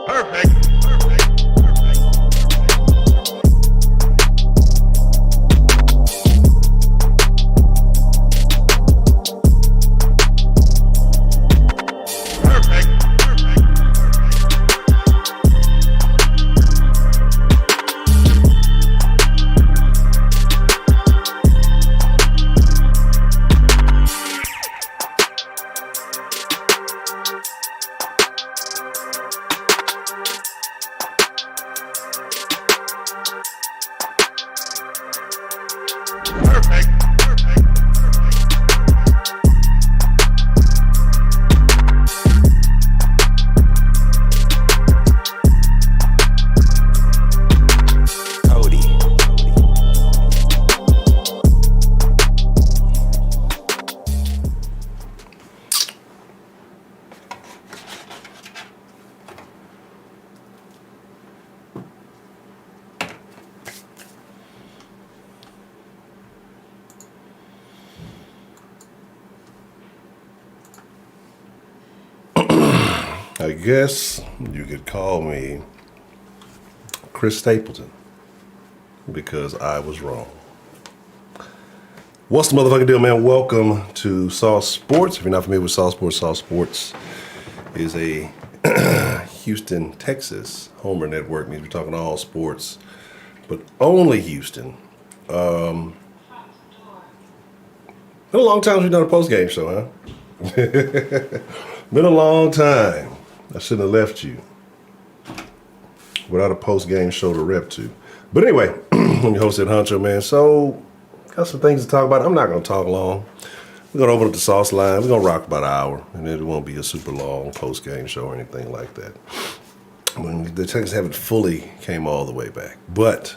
Perfect. I guess you could call me Chris Stapleton because I was wrong. What's the motherfucking deal, man? Welcome to Sauce Sports. If you're not familiar with Sauce Sports is a Houston, Texas homer network. Means we're talking all sports, but only Houston. Been a long time since we've done a postgame show, huh? Been a long time. I shouldn't have left you without a post-game show to rep to. But anyway, I'm your host at Honcho, man. So, got some things to talk about. I'm not going to talk long. We're going to open up the sauce line. We're going to rock about an hour. And it won't be a super long post-game show or anything like that. When the Texans haven't fully came all the way back. But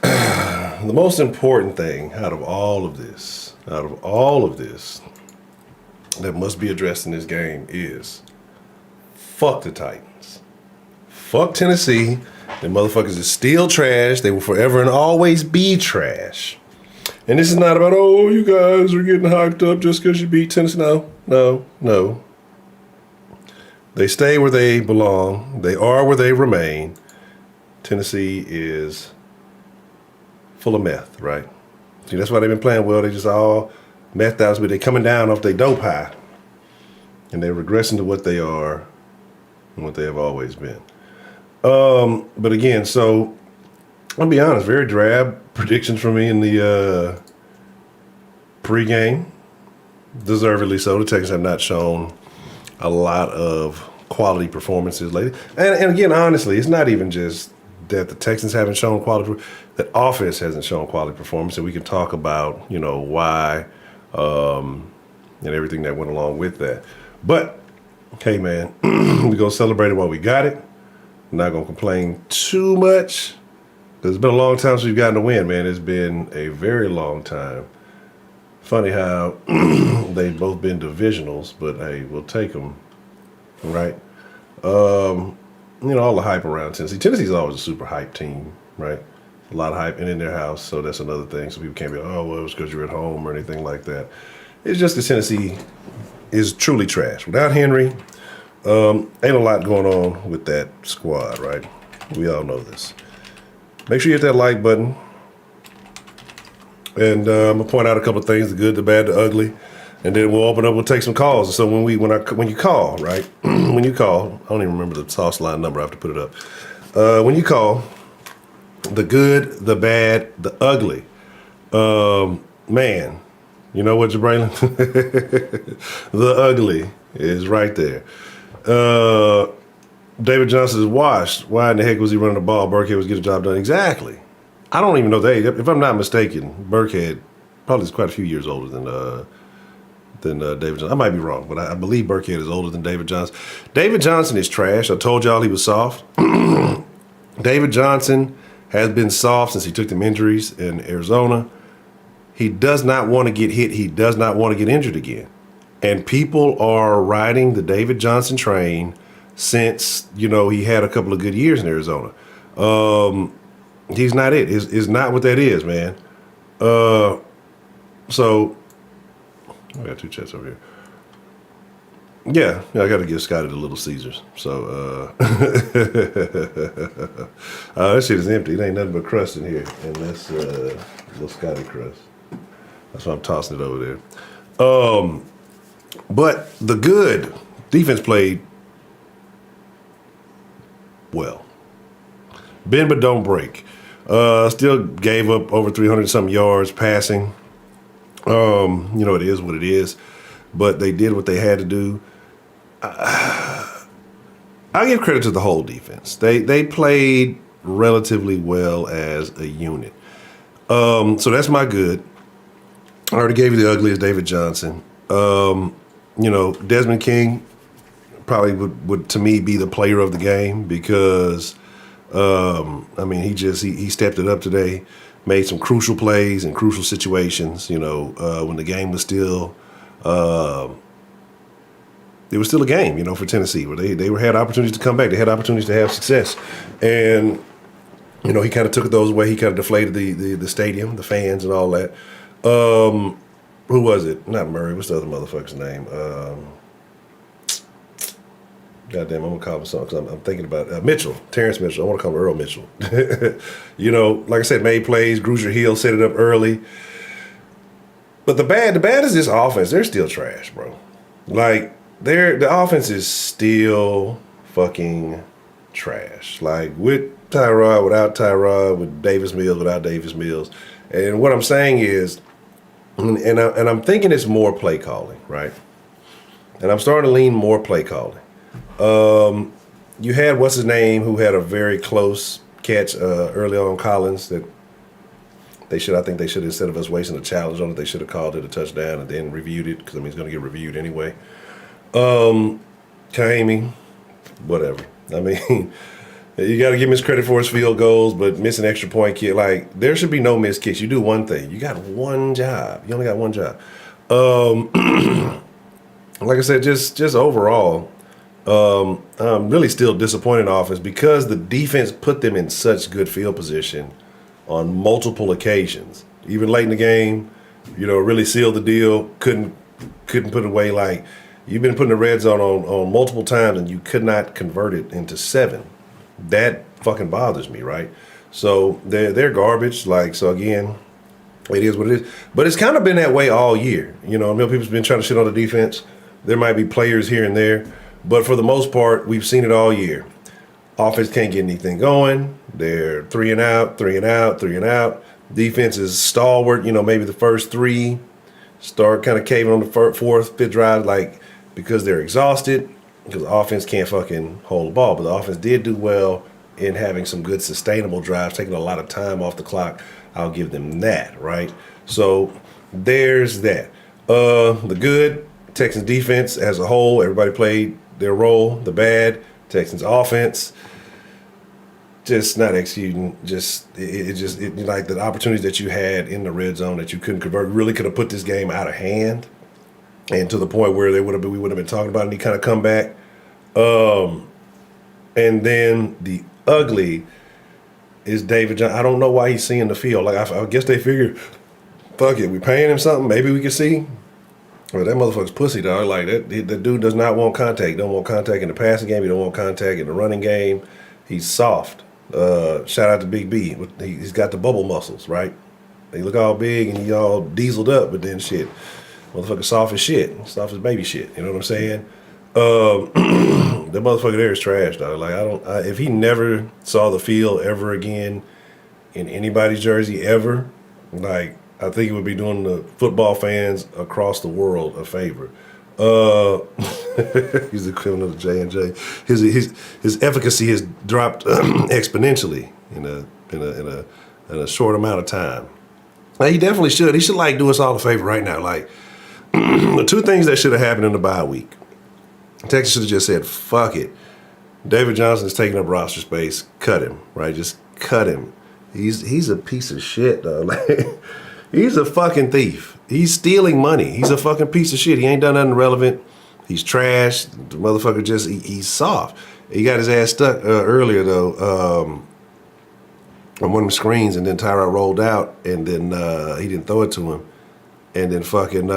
the most important thing out of all of this, that must be addressed in this game is fuck the Titans. Fuck Tennessee. The motherfuckers is still trash. They will forever and always be trash. And this is not about, oh, you guys are getting hyped up just because you beat Tennessee. No. They stay where they belong. They are where they remain. Tennessee is full of meth, right? See, that's why they've been playing well. They just all meth out, but they're coming down off their dope high. And they're regressing to what they are and what they have always been. But again, so I'll be honest, very drab predictions from me in the pregame. Deservedly so. The Texans have not shown a lot of quality performances lately. And again, honestly, it's not even just that the Texans haven't shown quality, that offense hasn't shown quality performance. And we can talk about, why and everything that went along with that. But, hey, man, we're going to celebrate it while we got it. I'm not going to complain too much because it's been a long time since we've gotten a win, man. It's been a very long time Funny how they've both been divisionals, but hey, we'll take them, right? All the hype around Tennessee. Tennessee's always a super hype team, right? A lot of hype and in their house, so that's another thing. So people can't be like, oh, well, it's because you're at home or anything like that. It's just that Tennessee is truly trash. Without Henry, ain't a lot going on with that squad, right? We all know this. Make sure you hit that like button. And I'm gonna point out a couple of things: the good, the bad, the ugly, and then we'll take some calls. So when you call, right? When you call, I don't even remember the sauce line number. I have to put it up. When you call, the good, the bad, the ugly. Man, you know what, Jabraylin? The ugly is right there. David Johnson is washed. Why in the heck was he running the ball? Burkhead was getting the job done. Exactly. I don't even know the age. If I'm not mistaken, Burkhead probably is quite a few years older than David Johnson. I might be wrong, but I believe Burkhead is older than David Johnson. David Johnson is trash. I told y'all he was soft. David Johnson has been soft since he took them injuries in Arizona. He does not want to get hit. He does not want to get injured again. And people are riding the David Johnson train since, he had a couple of good years in Arizona. He's not it. Is not what that is, man. So I got two chats over here. Yeah, I got to give Scotty the Little Caesars. So that shit is empty. It ain't nothing but crust in here, and that's little Scotty crust. That's why I'm tossing it over there. But the good defense played well. Bend but don't break. Still gave up over 300-something yards passing. It is what it is. But they did what they had to do. I give credit to the whole defense. They played relatively well as a unit. So that's my good. I already gave you the ugly as David Johnson. Desmond King probably would to me be the player of the game because he stepped it up today, made some crucial plays in crucial situations. When the game was still, it was still a game. For Tennessee, where they had opportunities to come back, they had opportunities to have success, and he kind of took those away. He kind of deflated the stadium, the fans, and all that. Who was it? Not Murray. What's the other motherfucker's name? Goddamn, I'm gonna call him something because I'm thinking about Mitchell, Terrence Mitchell. I want to call him Earl Mitchell. Like I said, made plays. Grugier Hill set it up early. But the bad is this offense. They're still trash, bro. Like the offense is still fucking trash. Like with Tyrod, without Tyrod, with Davis Mills, without Davis Mills. And what I'm saying is, and I'm thinking it's more play calling, right? And I'm starting to lean more play calling. You had what's his name who had a very close catch early on Collins that I think they should, instead of us wasting a challenge on it, they should have called it a touchdown and then reviewed it because he's going to get reviewed anyway. Kahimi, whatever. You got to give him his credit for his field goals, but missing extra point kick, like there should be no missed kicks. You do one thing. You got one job. You only got one job. Like I said, just overall, I'm really still disappointed in offense because the defense put them in such good field position on multiple occasions. Even late in the game, really sealed the deal. Couldn't put it away. Like you've been putting the red zone on multiple times and you could not convert it into 7. That fucking bothers me, right? So they're garbage. Like, so again, it is what it is. But it's kind of been that way all year. People's been trying to shit on the defense. There might be players here and there, but for the most part, we've seen it all year. Offense can't get anything going. They're 3 and out, 3 and out, 3 and out. Defense is stalwart. Maybe the first 3 start kind of caving on the 4th, 5th drive, like because they're exhausted. Because the offense can't fucking hold the ball. But the offense did do well in having some good sustainable drives, taking a lot of time off the clock. I'll give them that, right? So there's that. The good, Texans defense as a whole, everybody played their role. The bad, Texans offense. just not executing. It like the opportunities that you had in the red zone that you couldn't convert really could have put this game out of hand, and to the point where we would have been talking about it. And he kind of come back, and then the ugly is David Johnson. I don't know why he's seeing the field. Like I guess they figured, fuck it, we paying him something. Maybe we can see. Well, that motherfucker's pussy, dog. Like that dude does not want contact. He don't want contact in the passing game. He don't want contact in the running game. He's soft. Shout out to Big B. He's got the bubble muscles, right? He look all big and he all dieseled up, but then shit, motherfucker soft as shit, soft as baby shit. You know what I'm saying? That motherfucker there is trash, dog. Like if he never saw the field ever again in anybody's jersey ever, like I think it would be doing the football fans across the world a favor. He's the equivalent of J&J. His efficacy has dropped exponentially in a short amount of time. Now, he definitely should. He should like do us all a favor right now. Like the two things that should have happened in the bye week. Texas should have just said, "Fuck it." David Johnson is taking up roster space. Cut him, right? Just cut him. He's a piece of shit, though. Like, he's a fucking thief. He's stealing money. He's a fucking piece of shit. He ain't done nothing relevant. He's trash. The motherfucker just, he's soft. He got his ass stuck earlier, though, on one of the screens, and then Tyrod rolled out, and then he didn't throw it to him. And then fucking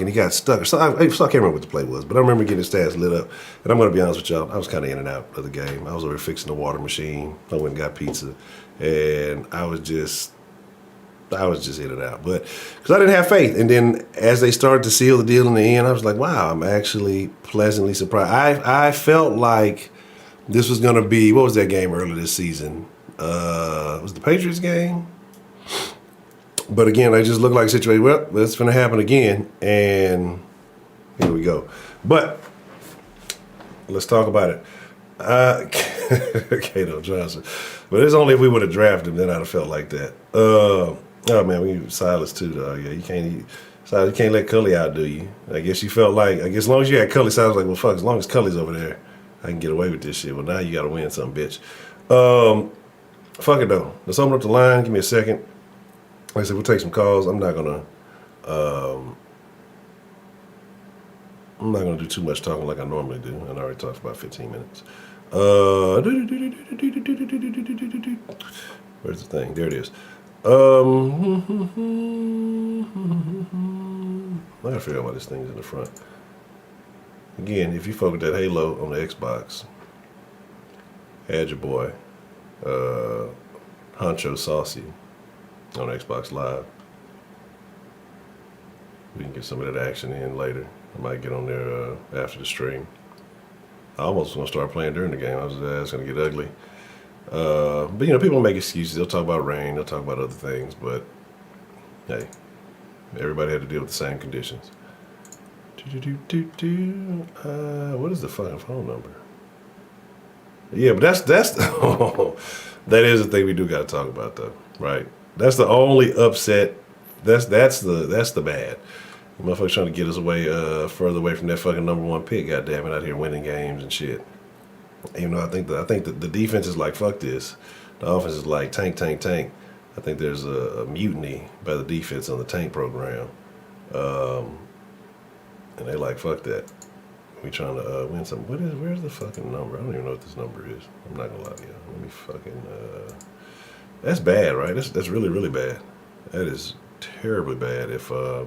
he got stuck. So I can't remember what the play was, but I remember getting his stats lit up. And I'm going to be honest with y'all, I was kind of in and out of the game. I was over fixing the water machine. I went and got pizza. And I was just in and out. But because I didn't have faith. And then as they started to seal the deal in the end, I was like, wow, I'm actually pleasantly surprised. I felt like this was going to be, what was that game earlier this season? Was the Patriots game? But again, I just looked like a situation, well, that's going to happen again. And here we go. But let's talk about it. Kato Johnson. But it's only if we would have drafted him, then I'd have felt like that. Oh, man, we need Silas too, dog. Yeah, you can't let Cully outdo you. I guess you felt like, as long as you had Cully, Silas was like, well, fuck, as long as Cully's over there, I can get away with this shit. Well, now you got to win something, bitch. Fuck it, though. Let's open up the line. Give me a second. Like I said, we'll take some calls. I'm not gonna do too much talking like I normally do. I already talked for about 15 minutes. Where's the thing? There it is. I gotta figure out why this thing's in the front. Again, if you fuck with that Halo on the Xbox, add your boy, Honcho Saucy, on Xbox Live. We can get some of that action in later. I might get on there after the stream. I almost want to start playing during the game. It's going to get ugly. But, people make excuses. They'll talk about rain. They'll talk about other things. But, hey, everybody had to deal with the same conditions. What is the fucking phone number? Yeah, but that's that is the thing we do got to talk about, though, right? That's the only upset. That's the bad. The motherfuckers trying to get us away, further away from that fucking number one pick. Goddamn it, out here winning games and shit. Even though I think the defense is like fuck this, the offense is like tank. I think there's a mutiny by the defense on the tank program, and they like fuck that. We trying to win something. Where's the fucking number? I don't even know what this number is. I'm not gonna lie to you. Let me fucking. That's bad, right? That's really, really bad. That is terribly bad. If I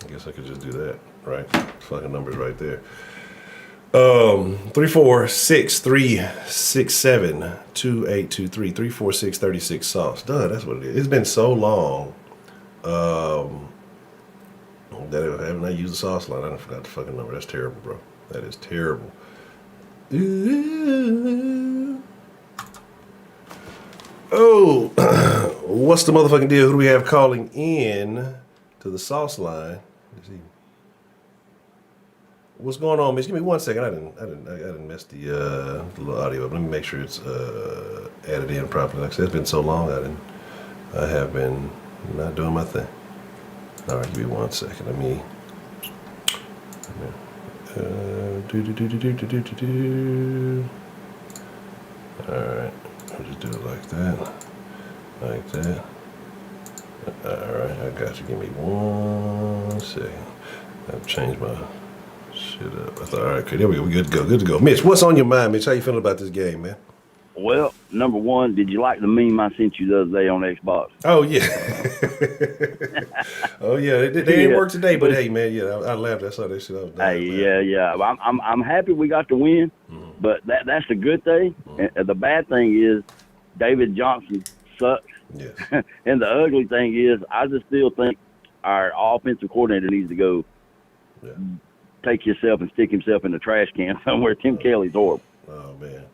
guess I could just do that, right? Fucking numbers right there. 346-367-2823. 346-36 sauce. Duh, that's what it is. It's been so long that I haven't used the sauce line. I forgot the fucking number. That's terrible, bro. That is terrible. Oh, what's the motherfucking deal? Who do we have calling in to the sauce line? Let's see. What's going on, miss? Give me 1 second. I didn't mess the little audio up. Let me make sure it's added in properly. Like I said, it's been so long. I have been not doing my thing. All right, give me 1 second. Let me Alright, I'll just do it like that. Like that. Alright, I got you. Give me 1 second. I've changed my shit up. I thought, alright, okay, there we go. We good to go. Good to go. Mitch, what's on your mind, Mitch? How you feeling about this game, man? Well, number one, did you like the meme I sent you the other day on Xbox? Oh, yeah. Oh, yeah. They didn't work today, but hey, man, yeah, I laughed. I saw that shit. I was dying. Yeah. I'm happy we got the win, but that's the good thing. And the bad thing is David Johnson sucks. Yes. And the ugly thing is I just still think our offensive coordinator needs to go take himself and stick himself in the trash can somewhere. Tim Kelly's horrible. Oh man,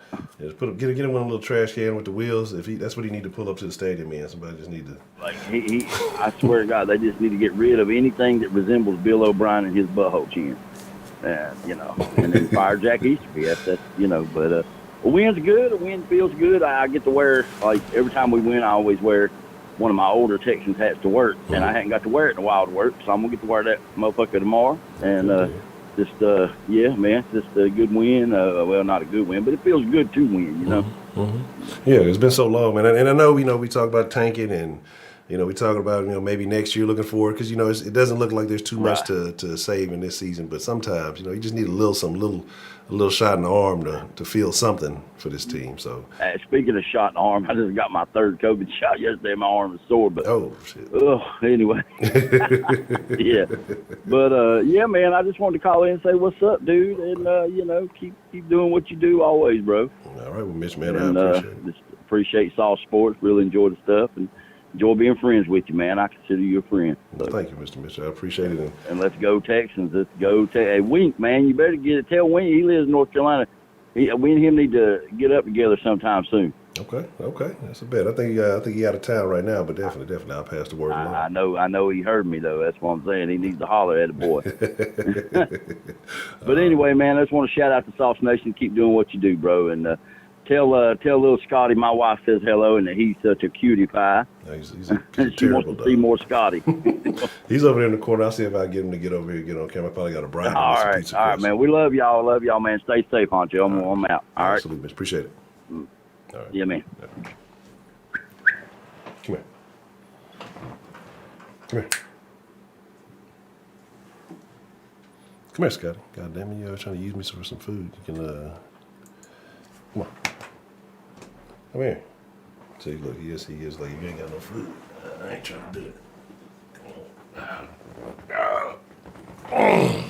just get him one little trash can with the wheels. That's what he need to pull up to the stadium in. Somebody just need to. Like I swear to God, they just need to get rid of anything that resembles Bill O'Brien and his butthole chin. And then fire Jack Easterby. That's But a win's good. A win feels good. I get to wear, like, every time we win, I always wear one of my older Texans hats to work, and I hadn't got to wear it in a while to work, so I'm gonna get to wear that motherfucker tomorrow. And just a good win. Well, not a good win, but it feels good to win, Yeah, it's been so long, man. And I know, we talk about tanking and, we talk about, maybe next year looking forward because, it doesn't look like there's too much to save in this season. But sometimes, you just need a little shot in the arm to feel something for this team. So speaking of shot in the arm, I just got my third COVID shot yesterday. My arm is sore, but oh shit. Anyway, yeah. But yeah, man, I just wanted to call in and say what's up, dude, and keep doing what you do always, bro. All right, well, Mitch, man, I appreciate it. Just appreciate Soft Sports. Really enjoy the stuff and enjoy being friends with you, man. I consider you a friend. So. Thank you, Mr. Mitchell. I appreciate it. And let's go Texans. Let's go. Hey, Wink, man, you better tell Wink he lives in North Carolina. We and him need to get up together sometime soon. Okay, that's a bet. I think he out of town right now, but definitely, I'll pass the word along. I know he heard me though. That's what I'm saying. He needs to holler at a boy. But anyway, man, I just want to shout out to Sauce Nation. Keep doing what you do, bro, and tell little Scotty my wife says hello and that he's such a cutie pie. He's she terrible wants to see more Scotty. He's over there in the corner. I'll see if I can get him to get over here, get on camera. I probably got a bribe. All right, man. We love y'all. Love y'all, man. Stay safe, Honcho. I'm out. All right. Absolutely, man. Appreciate it. All right. Yeah, man. Yeah. Come here. Come here, Scotty. God damn it, you're trying to use me for some food. You can, come on. Come here. See, look, he is like, you ain't got no food. I ain't trying to do it. Come on.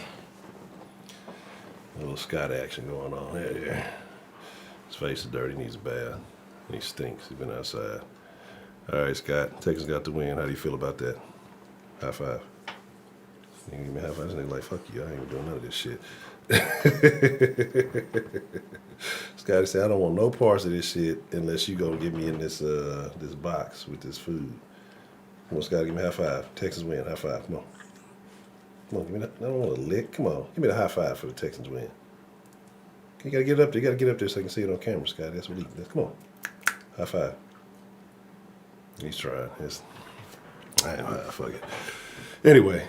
A little Scott action going on here. His face is dirty, needs a bath. And he stinks. He's been outside. All right, Scott. Texans got the win. How do you feel about that? High five. You can give me a high five. This nigga like, fuck you. I ain't even doing none of this shit. Scotty said, I don't want no parts of this shit unless you gonna get me in this this box with this food. Come on, Scotty, give me a high five. Texans win. High five. Come on. Come on, give me that. I don't want a lick. Come on. Give me the high five for the Texans win. You gotta get up there. You gotta get up there so I can see it on camera, Scotty. That's what he does. Come on. High five. He's trying. Fuck it. Anyway.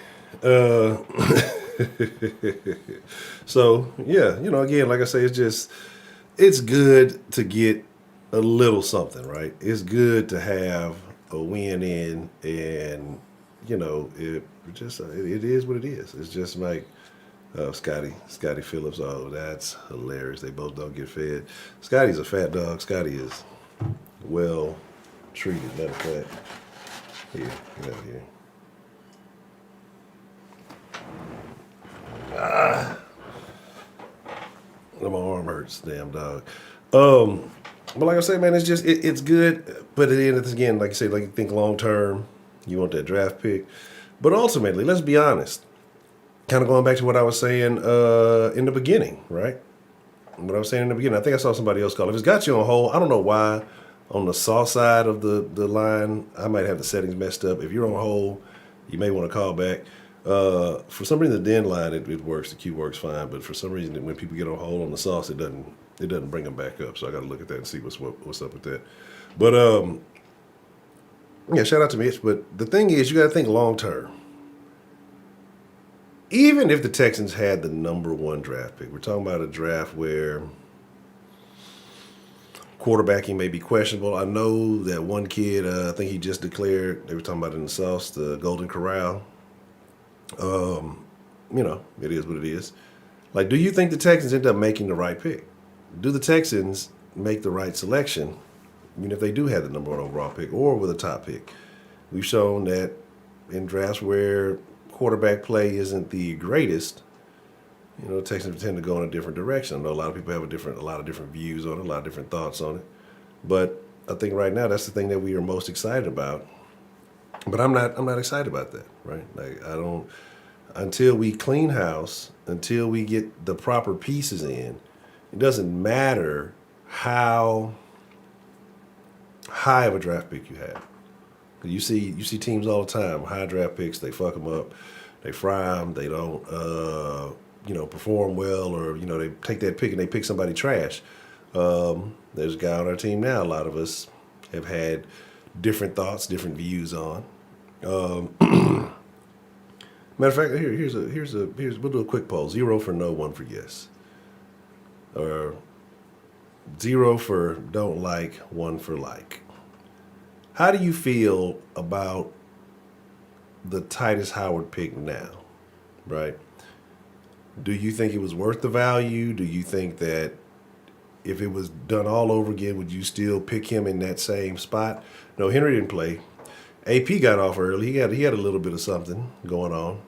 So yeah, again, like I say, it's good to get a little something, right? It's good to have a win in, and it is what it is. It's just like Scotty Phillips. Oh, that's hilarious. They both don't get fed. Scotty's a fat dog. Scotty is well treated. Matter of fact, here, get out here. My arm hurts, damn dog. But like I say, man, it's good. But at the end of this, again, like you say, like you think long term, you want that draft pick. But ultimately, let's be honest. Kind of going back to what I was saying in the beginning, right? What I was saying in the beginning, I think I saw somebody else call. If it's got you on hold, I don't know why. On the saw side of the line, I might have the settings messed up. If you're on hold, you may want to call back. For some reason, the den line it works. The queue works fine, but for some reason, when people get on hold on the sauce, it doesn't bring them back up. So I got to look at that and see what's up with that. But yeah, shout out to Mitch. But the thing is, you got to think long term. even if the Texans had the number 1 draft pick, we're talking about a draft where quarterbacking may be questionable. I know that one kid, I think he just declared, they were talking about it in the sauce, the Golden Corral. It is what it is. Like, do you think the Texans end up making the right pick? Do the Texans make the right selection, even if they do have the number 1 overall pick or with a top pick? We've shown that in drafts where quarterback play isn't the greatest, Texans tend to go in a different direction. I know a lot of people have a lot of different views on it, a lot of different thoughts on it. But I think right now that's the thing that we are most excited about. But I'm not excited about that, right? Like, I don't, until we clean house, until we get the proper pieces in, it doesn't matter how high of a draft pick you have. You see teams all the time, high draft picks, they fuck them up, they fry them, they don't perform well, or they take that pick and they pick somebody trash. There's a guy on our team now. A lot of us have had different thoughts, different views on. Matter of fact, here's we'll do a quick poll: 0 for no, 1 for yes, or 0 for don't like, 1 for like. How do you feel about the Titus Howard pick now, right? Do you think it was worth the value? Do you think that if it was done all over again, would you still pick him in that same spot? No, Henry didn't play. AP got off early. He had a little bit of something going on.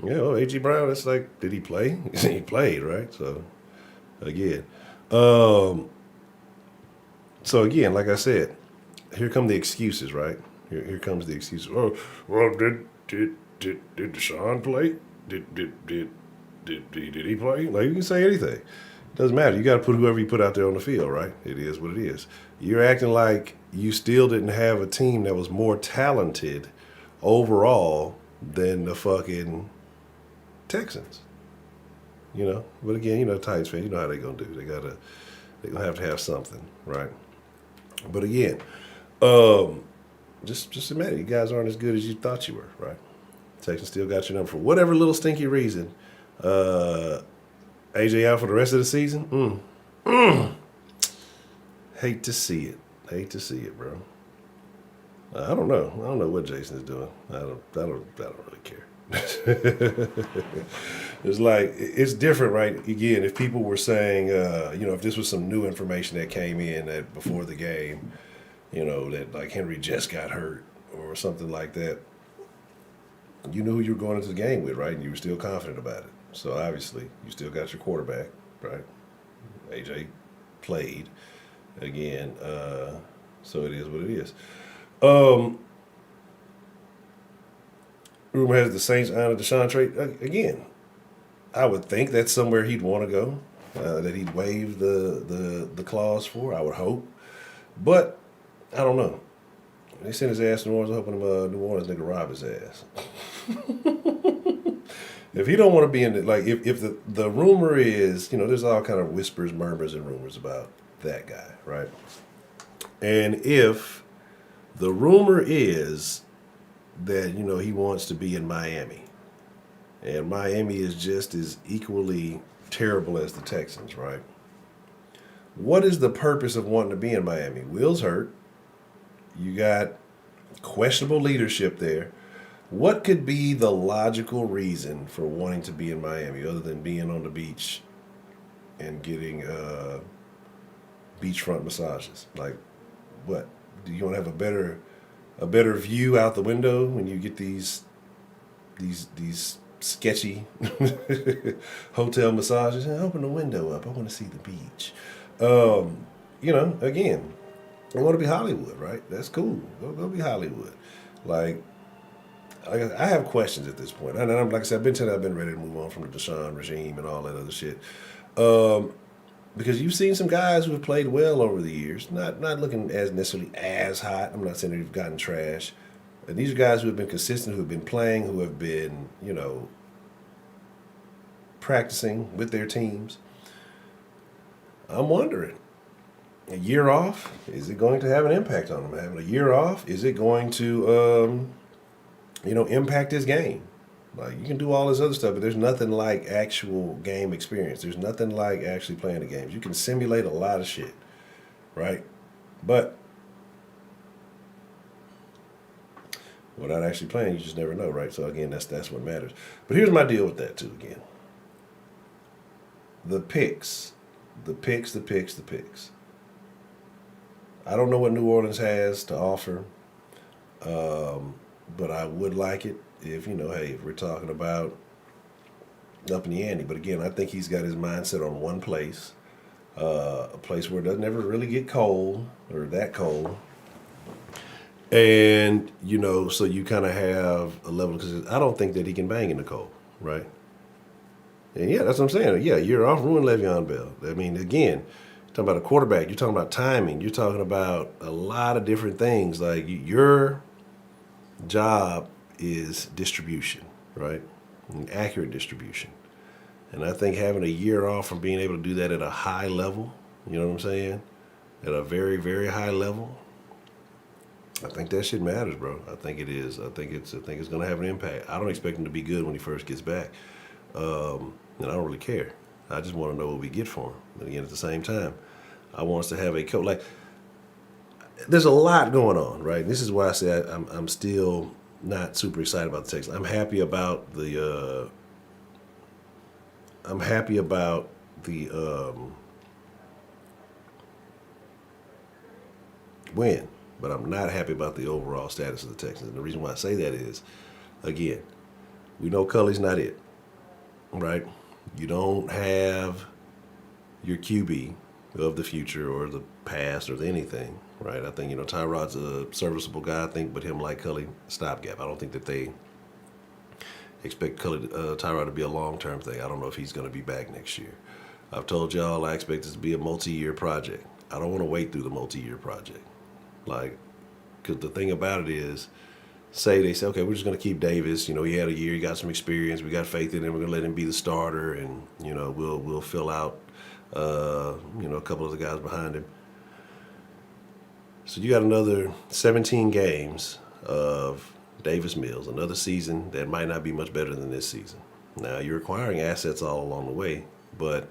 A.G. Brown, it's like, did he play? He played, right? So, again. Like I said, here come the excuses, right? Here comes the excuses. Oh, well, did Deshaun play? Did he play? Like, you can say anything. Doesn't matter. You got to put whoever you put out there on the field, right? It is what it is. You're acting like you still didn't have a team that was more talented overall than the fucking Texans. But again, Titans fans, you know how they're gonna do. They're gonna have to have something, right? But again, just admit it. You guys aren't as good as you thought you were, right? Texans still got your number for whatever little stinky reason. AJ out for the rest of the season. Hate to see it, bro. I don't know. I don't know what Jason is doing. I don't really care. It's like, it's different, right? Again, if people were saying, if this was some new information that came in that before the game, that like Henry just got hurt or something like that, you knew who you were going into the game with, right? And you were still confident about it. So obviously, you still got your quarterback, right? AJ played again, so it is what it is. Rumor has the Saints honor Deshaun trade again. I would think that's somewhere he'd want to go, that he'd waive the clause for. I would hope, but I don't know. They sent his ass to New Orleans, hoping New Orleans nigga rob his ass. If he don't want to be in it, like if the rumor is, there's all kind of whispers, murmurs, and rumors about that guy, right? And if the rumor is that, he wants to be in Miami, and Miami is just as equally terrible as the Texans, right? What is the purpose of wanting to be in Miami? Will's hurt. You got questionable leadership there. What could be the logical reason for wanting to be in Miami other than being on the beach and getting beachfront massages? Like, what? Do you want to have a better view out the window when you get these sketchy hotel massages? Open the window up. I want to see the beach. Again, I want to be Hollywood, right? That's cool. Go be Hollywood. Like, I have questions at this point. And like I said, I've been ready to move on from the Deshaun regime and all that other shit. Because you've seen some guys who have played well over the years, not looking as necessarily as hot. I'm not saying they've gotten trash. And these are guys who have been consistent, who have been playing, who have been, practicing with their teams. I'm wondering, a year off, is it going to have an impact on him? Having a year off, is it going to, impact his game? Like, you can do all this other stuff, but there's nothing like actual game experience. There's nothing like actually playing the games. You can simulate a lot of shit, right? But without actually playing, you just never know, right? So again, that's what matters. But here's my deal with that too. Again, the picks. I don't know what New Orleans has to offer, but I would like it if, hey, if we're talking about up in the ante. But again, I think he's got his mindset on one place, a place where it doesn't ever really get cold or that cold. And, so you kind of have a level, because I don't think that he can bang in the cold, right? And yeah, that's what I'm saying. Yeah, you're off ruin Le'Veon Bell. I mean, again, you're talking about a quarterback. You're talking about timing. You're talking about a lot of different things. Like, your job is distribution, right? And accurate distribution. And I think having a year off from being able to do that at a high level, you know what I'm saying? At a very, very high level, I think that shit matters, bro. I think it is. I think it's going to have an impact. I don't expect him to be good when he first gets back. And I don't really care. I just want to know what we get for him. But again, at the same time, I want us to have a coach. Like, there's a lot going on, right? This is why I say I'm still not super excited about the Texans. I'm happy about the win, but I'm not happy about the overall status of the Texans. And the reason why I say that is, again, we know Culley's not it, right? You don't have your QB of the future or the past or anything, right? I think, Tyrod's a serviceable guy, I think, but him, like Culley, stopgap. I don't think that they expect Tyrod to be a long-term thing. I don't know if he's going to be back next year. I've told y'all I expect this to be a multi-year project. I don't want to wait through the multi-year project. Like, because the thing about it is, they say, okay, we're just going to keep Davis. He had a year, he got some experience, we got faith in him, we're going to let him be the starter, and, we'll fill out, a couple of the guys behind him. So you got another 17 games of Davis Mills, another season that might not be much better than this season. Now, you're acquiring assets all along the way, but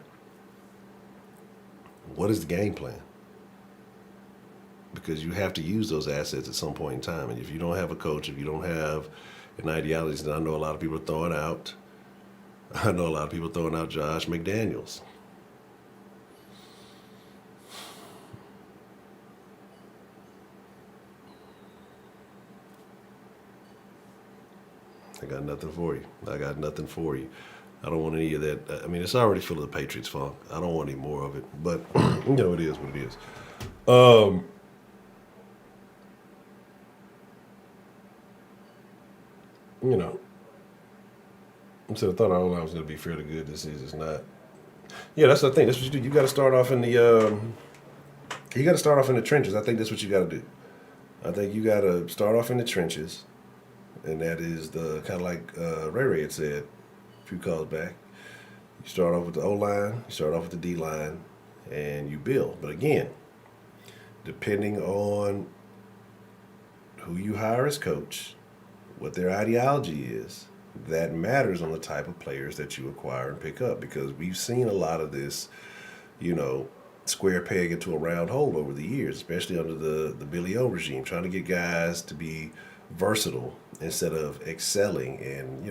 what is the game plan? Because you have to use those assets at some point in time. And if you don't have a coach, if you don't have an ideology, then I know a lot of people are throwing out. I know a lot of people throwing out Josh McDaniels. I got nothing for you. I don't want any of that. I mean, it's already full of the Patriots funk. I don't want any more of it. But, it is what it is. So I thought our O-line was going to be fairly good this season. It's not. Yeah, that's the thing. That's what you do. You got to start off in the. You got to start off in the trenches. I think that's what you got to do. I think you got to start off in the trenches, and that is the kind of like Ray Ray had said a few calls back. You start off with the O-line, you start off with the D-line, and you build. But again, depending on who you hire as coach, what their ideology is, that matters on the type of players that you acquire and pick up, because we've seen a lot of this, square peg into a round hole over the years, especially under the Billy O regime, trying to get guys to be versatile instead of excelling in,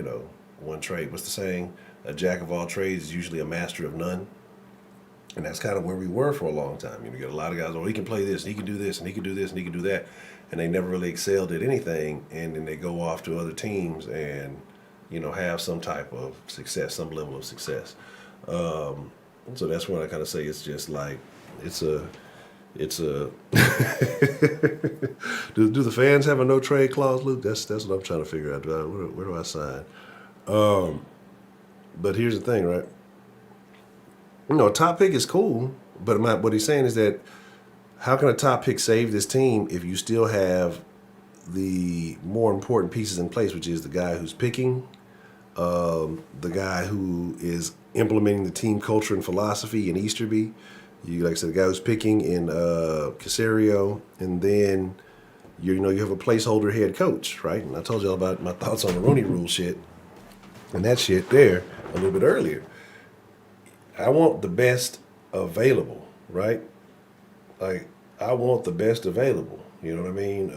one trade. What's the saying? A jack of all trades is usually a master of none. And that's kind of where we were for a long time. You get a lot of guys, he can play this, and he can do this, and he can do this, and he can do that. And they never really excelled at anything, and then they go off to other teams and, have some type of success, some level of success. So that's what I kind of say. It's just like, it's a do the fans have a no trade clause, Luke? That's what I'm trying to figure out. Where do I sign? But here's the thing, right? Top pick is cool, but what he's saying is that how can a top pick save this team if you still have the more important pieces in place, which is the guy who's picking, the guy who is implementing the team culture and philosophy in Easterby, like I said, the guy who's picking in Casario, and then you have a placeholder head coach, right? And I told you all about my thoughts on the Rooney Rule shit. and that shit there a little bit earlier. I want the best available, right? Like, I want the best available. You know what I mean?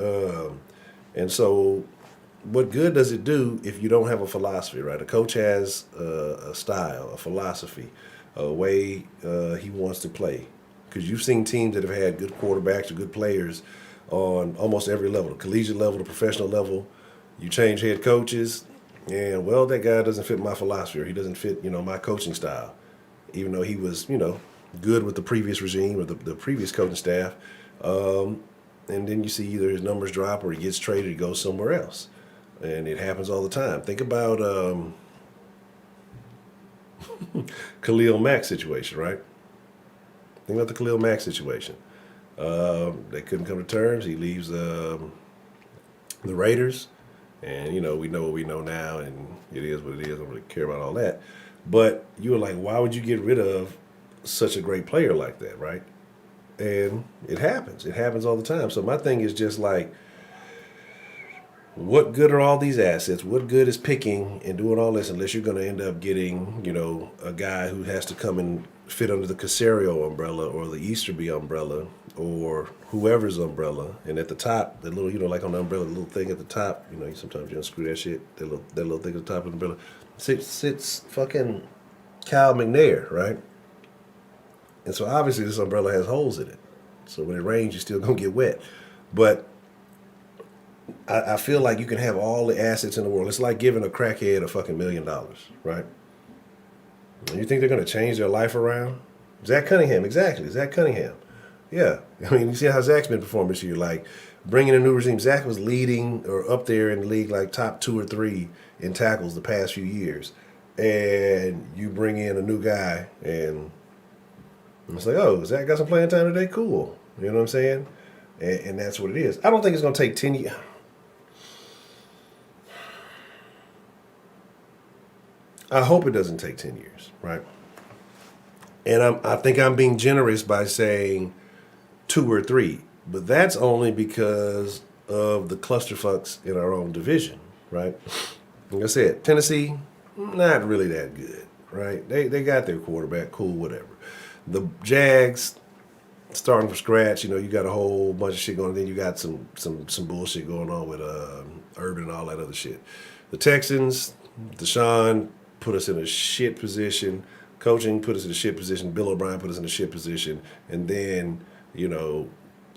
And so, what good does it do if you don't have a philosophy, right? A coach has a style, a philosophy, a way he wants to play. Because you've seen teams that have had good quarterbacks or good players on almost every level, the collegiate level, the professional level. You change head coaches, and well, that guy doesn't fit my philosophy, or he doesn't fit, my coaching style. Even though he was, good with the previous regime or the previous coaching staff. And then you see either his numbers drop or he gets traded, he goes somewhere else. And it happens all the time. Think about Khalil Mack's situation, right? Think about the Khalil Mack situation. They couldn't come to terms. He leaves the Raiders. And, we know what we know now, and it is what it is. I don't really care about all that. But you were like, why would you get rid of such a great player like that, right? And it happens. It happens all the time. So my thing is just like, what good are all these assets? What good is picking and doing all this unless you're going to end up getting, a guy who has to come and fit under the Casario umbrella or the Easterby umbrella or whoever's umbrella. And at the top, the little, like on the umbrella, the little thing at the top, sometimes you unscrew that shit, that little thing at the top of the umbrella, sits fucking Cal McNair, right? And so obviously this umbrella has holes in it. So when it rains, you're still going to get wet. But I feel like you can have all the assets in the world. It's like giving a crackhead a fucking $1 million, right? And you think they're going to change their life around? Zach Cunningham, exactly. Zach Cunningham. Yeah. I mean, you see how Zach's been performing this year. Like, bringing a new regime. Zach was leading or up there in the league, like top 2 or 3 in tackles the past few years. And you bring in a new guy, and it's like, oh, Zach got some playing time today? Cool. You know what I'm saying? And that's what it is. I don't think it's going to take 10 years. I hope it doesn't take 10 years, right? And I think I'm being generous by saying 2 or 3. But that's only because of the clusterfucks in our own division, right? Like I said, Tennessee, not really that good, right? They got their quarterback, cool, whatever. The Jags, starting from scratch, you got a whole bunch of shit going on. Then you got some bullshit going on with Urban and all that other shit. The Texans, Deshaun put us in a shit position. Coaching put us in a shit position. Bill O'Brien put us in a shit position. And then, the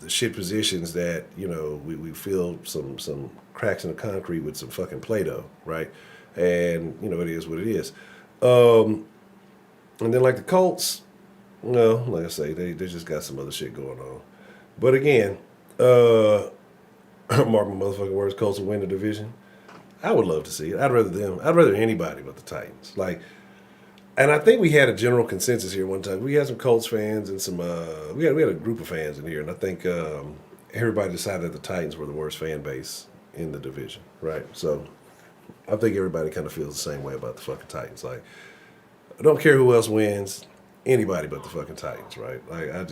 shit positions that, we filled some cracks in the concrete with some fucking Play-Doh, right? And, it is what it is. And then like the Colts, like I say, they just got some other shit going on. But again, mark my motherfucking words, Colts will win the division. I would love to see it. I'd rather anybody but the Titans. And I think we had a general consensus here one time. We had some Colts fans and some we had a group of fans in here, and I think everybody decided that the Titans were the worst fan base in the division, right? So I think everybody kind of feels the same way about the fucking Titans. Like, I don't care who else wins. Anybody but the fucking Titans, right? Like, I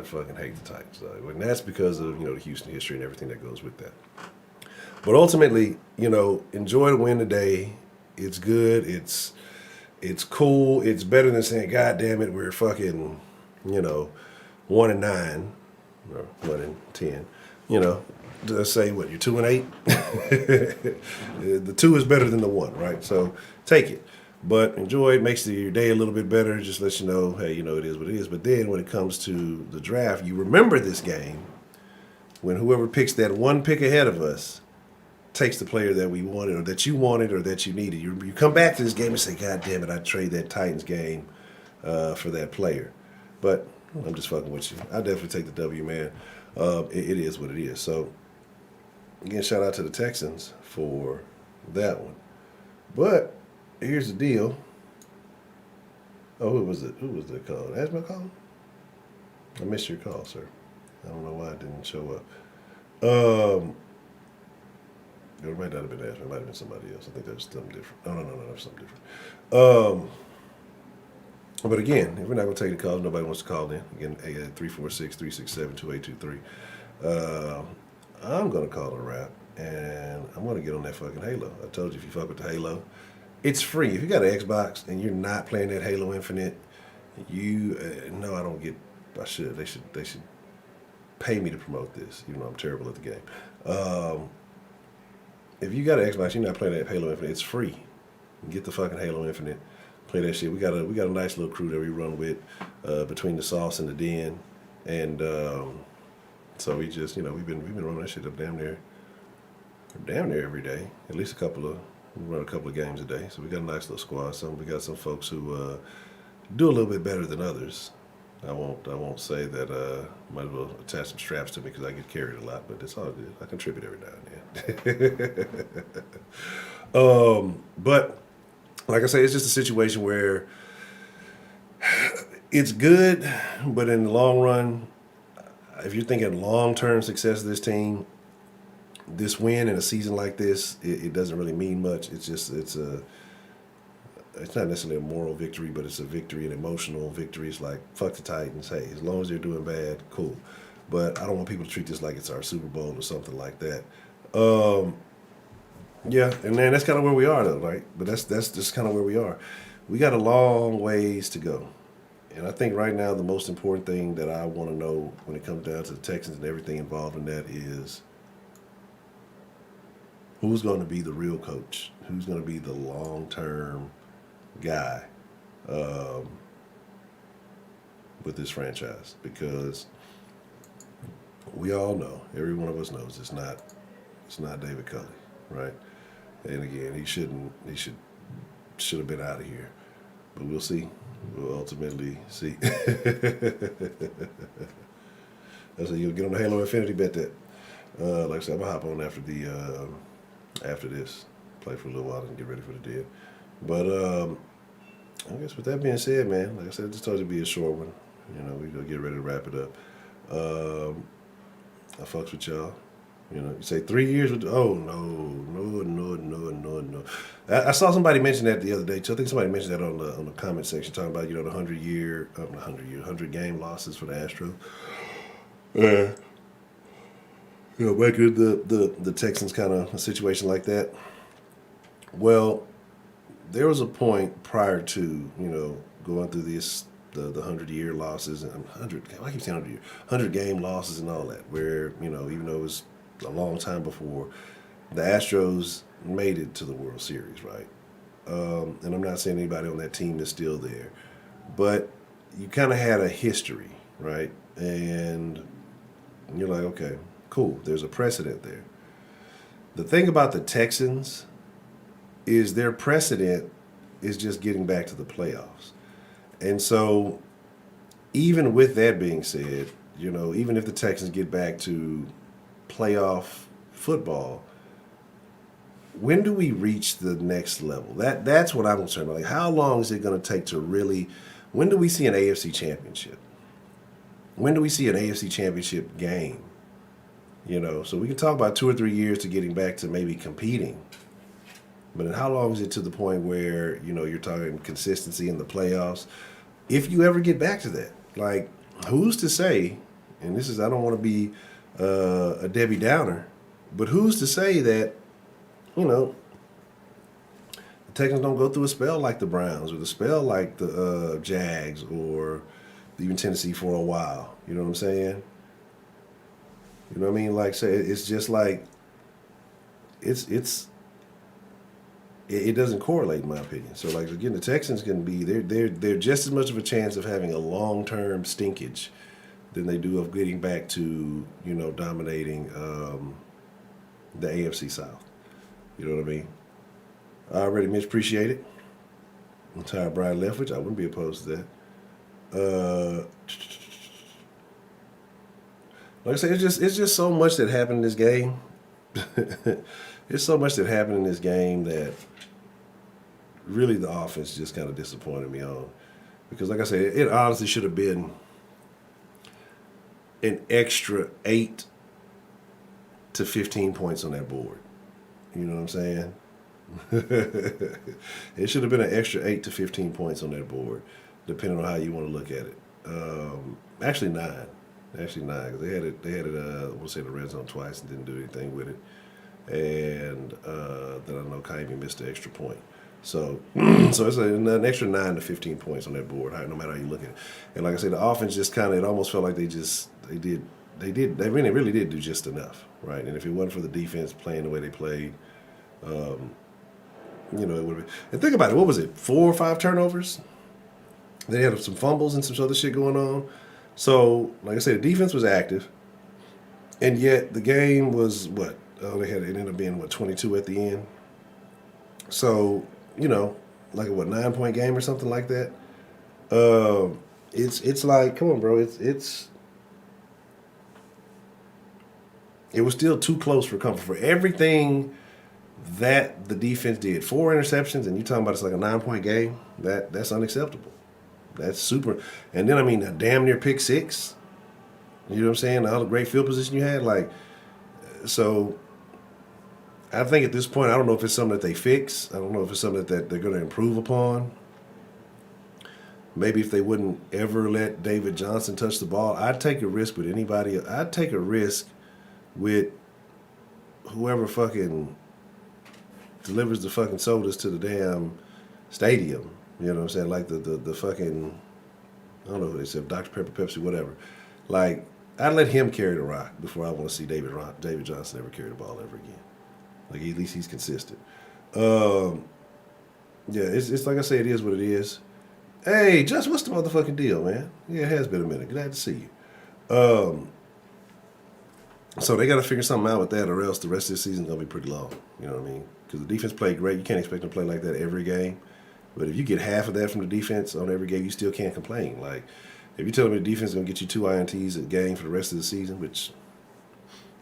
fucking hate the Titans. And that's because of, the Houston history and everything that goes with that. But ultimately, enjoy the win today. It's good. It's cool. It's better than saying, God damn it, we're fucking, 1-9 or 1-10. To say what, you're 2-8? The 2 is better than the 1, right? So take it. But enjoy it, makes your day a little bit better, just lets you know, hey, it is what it is. But then when it comes to the draft, you remember this game when whoever picks that one pick ahead of us takes the player that we wanted or that you wanted or that you needed. You come back to this game and say, God damn it, I'd trade that Titans game for that player. But I'm just fucking with you. I definitely take the W, man. It is what it is. So, again, shout out to the Texans for that one. But here's the deal. Oh, who was it? Who was the call? Asthma call? I missed your call, sir. I don't know why it didn't show up. It might not have been Asthma. It might have been somebody else. I think that was something different. No, that was something different. But again, if we're not going to take the calls, nobody wants to call in. Again, 346-367-2823. I'm going to call it a wrap, and I'm going to get on that fucking Halo. I told you, if you fuck with the Halo, It's free. If you got an Xbox and you're not playing that Halo Infinite, you no, I don't get. I should. They should pay me to promote this, even though I'm terrible at the game. If you got an Xbox, you're not playing that Halo Infinite. It's free. Get the fucking Halo Infinite. Play that shit. We got a nice little crew that we run with between the sauce and the den, and so we just we've been running that shit up damn near every day. At least we run a couple of games a day. So we got a nice little squad. We got some folks who do a little bit better than others. I won't say that. Might as well attach some straps to me because I get carried a lot, but it's all good. I contribute every now and then. But like I say, it's just a situation where it's good, but in the long run, if you're thinking long-term success of this team, this win in a season like this, it doesn't really mean much. It's not necessarily a moral victory, but it's a victory, an emotional victory. It's like, fuck the Titans. Hey, as long as they're doing bad, cool. But I don't want people to treat this like it's our Super Bowl or something like that. Yeah, and then that's kind of where we are, though, right? But that's just kind of where we are. We got a long ways to go. And I think right now the most important thing that I want to know when it comes down to the Texans and everything involved in that is who's going to be the real coach? Who's going to be the long-term guy with this franchise? Because we all know, every one of us knows, it's not David Culley, right? And again, he should have been out of here, but we'll see. We'll ultimately see. I said you'll get on the Halo Infinity, bet that. Like I said, I'm gonna hop on after this, play for a little while and get ready for the deal. But I guess with that being said, man, like I said, this told you to be a short one. We gonna get ready to wrap it up. I fucks with y'all. You say 3 years with. Oh no. I saw somebody mention that the other day too. I think somebody mentioned that on the comment section, talking about the 100 game losses for the Astros. Yeah. Making the Texans kind of a situation like that. Well, there was a point prior to going through this the 100-year losses and 100. I keep saying 100 game losses and all that. Where even though it was a long time before, the Astros made it to the World Series, right? And I'm not saying anybody on that team is still there, but you kind of had a history, right? And you're like, okay, cool. There's a precedent there. The thing about the Texans is their precedent is just getting back to the playoffs. And so even with that being said, even if the Texans get back to playoff football, when do we reach the next level? That's what I'm concerned about. Like, how long is it going to take to really? When do we see an AFC championship? When do we see an AFC championship game? So we can talk about 2 or 3 years to getting back to maybe competing. But then how long is it to the point where you're talking consistency in the playoffs? If you ever get back to that, like, who's to say? And this is, I don't want to be a Debbie Downer, but who's to say that the Texans don't go through a spell like the Browns or the spell like the Jags or even Tennessee for a while? You know what I'm saying? You know what I mean? Like, say, it's just like it doesn't correlate in my opinion. So, like, again, the Texans can be they're just as much of a chance of having a long-term stinkage than they do of getting back to dominating the AFC South. You know what I mean? I already much appreciate it. I'm tired of Brian Leftwich. I wouldn't be opposed to that. Like I said, it's just so much that happened in this game. It's so much that happened in this game that really the offense just kind of disappointed me on. Because, like I said, it honestly should have been an extra 8 to 15 points on that board. You know what I'm saying? It should have been an extra 8 to 15 points on that board, depending on how you want to look at it. Actually 9. Actually 9, because they had it. We'll say the red zone twice and didn't do anything with it. And then I know Kaimi missed the extra point. So, so it's an extra 9 to 15 points on that board, no matter how you look at it. And like I said, the offense just kind of, it almost felt like they really did do just enough, right? And if it wasn't for the defense playing the way they played, it would have been. And think about it, what was it, 4 or 5 turnovers? They had some fumbles and some other shit going on. So, like I said, the defense was active, and yet the game was what? Oh, it ended up being 22 at the end. So, like a 9-point game or something like that. It's like, come on, bro. It was still too close for comfort for everything that the defense did. 4 interceptions, and you talking about it's like a 9-point game. That's unacceptable. That's super. And then a damn near pick 6. You know what I'm saying? All the great field position you had, so. I think at this point, I don't know if it's something that they fix. I don't know if it's something that they're going to improve upon. Maybe if they wouldn't ever let David Johnson touch the ball, I'd take a risk with anybody. I'd take a risk with whoever fucking delivers the fucking sodas to the damn stadium. You know what I'm saying? Like the fucking, I don't know who they said, Dr. Pepper, Pepsi, whatever. Like, I'd let him carry the rock before I want to see David Johnson ever carry the ball ever again. Like, at least he's consistent. Yeah, it's like I say, it is what it is. Hey, Just, what's the motherfucking deal, man? Yeah, it has been a minute. Glad to see you. So they got to figure something out with that, or else the rest of the season's going to be pretty long. You know what I mean? Because the defense played great. You can't expect them to play like that every game. But if you get half of that from the defense on every game, you still can't complain. Like, if you're telling me the defense is going to get you 2 INTs a game for the rest of the season, which,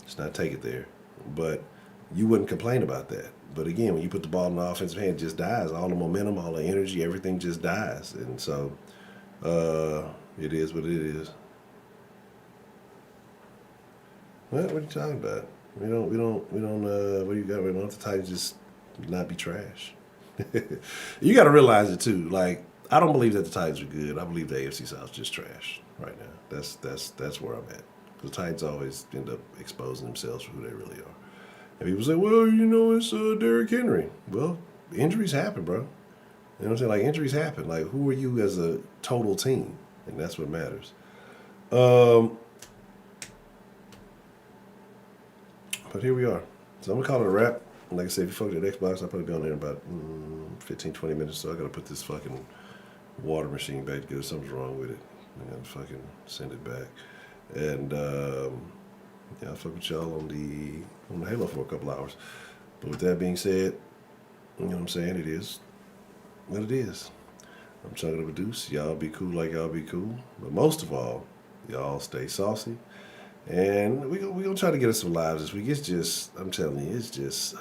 let's not take it there. But you wouldn't complain about that. But again, when you put the ball in the offensive hand, it just dies. All the momentum, all the energy, everything just dies. And so, it is what it is. What are you talking about? We don't, what do you got? We don't have the Titans just not be trash. You got to realize it too. Like, I don't believe that the Titans are good. I believe the AFC South is just trash right now. That's where I'm at. The Titans always end up exposing themselves for who they really are. And people say, well, it's Derrick Henry. Well, injuries happen, bro. You know what I'm saying? Like, injuries happen. Like, who are you as a total team? And that's what matters. But here we are. So I'm going to call it a wrap. Like I said, if you fuck with that Xbox, I'll probably be on there in about 15, 20 minutes. So I got to put this fucking water machine back together. Something's wrong with it. I got to fucking send it back. And, yeah, I'll fuck with y'all on the Halo for a couple hours. But with that being said, you know what I'm saying? It is what it is. I'm trying to produce. Y'all be cool like y'all be cool. But most of all, y'all stay saucy. And we gonna try to get us some lives this week. It's just, I'm telling you, it's just,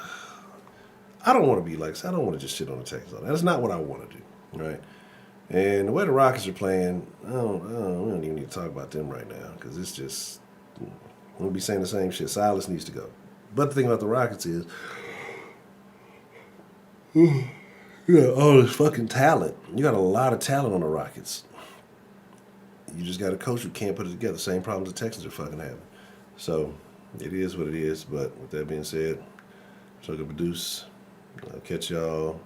I don't want to be like, I don't want to just shit on the Texans. That's not what I want to do, right? And the way the Rockets are playing, we don't even need to talk about them right now because it's just, we'll be saying the same shit. Silas needs to go. But the thing about the Rockets is, all this fucking talent. You got a lot of talent on the Rockets. You just got a coach who can't put it together. Same problems the Texans are fucking having. So, it is what it is. But with that being said, I'm trying to produce. I'll catch y'all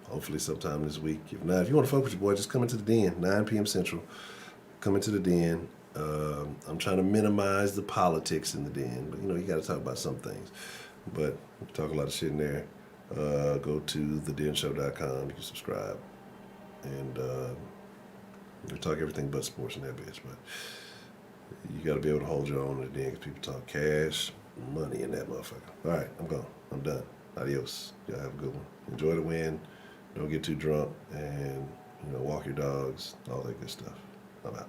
hopefully sometime this week. If not, if you want to fuck with your boy, just come into the den, 9 p.m. Central. Come into the den. I'm trying to minimize the politics in the den, but you got to talk about some things. But we talk a lot of shit in there. Go to thedenshow.com. You can subscribe, and we talk everything but sports in that bitch. But you got to be able to hold your own in the den because people talk cash, money in that motherfucker. All right, I'm gone. I'm done. Adios. Y'all have a good one. Enjoy the win. Don't get too drunk, and walk your dogs, all that good stuff. I'm out.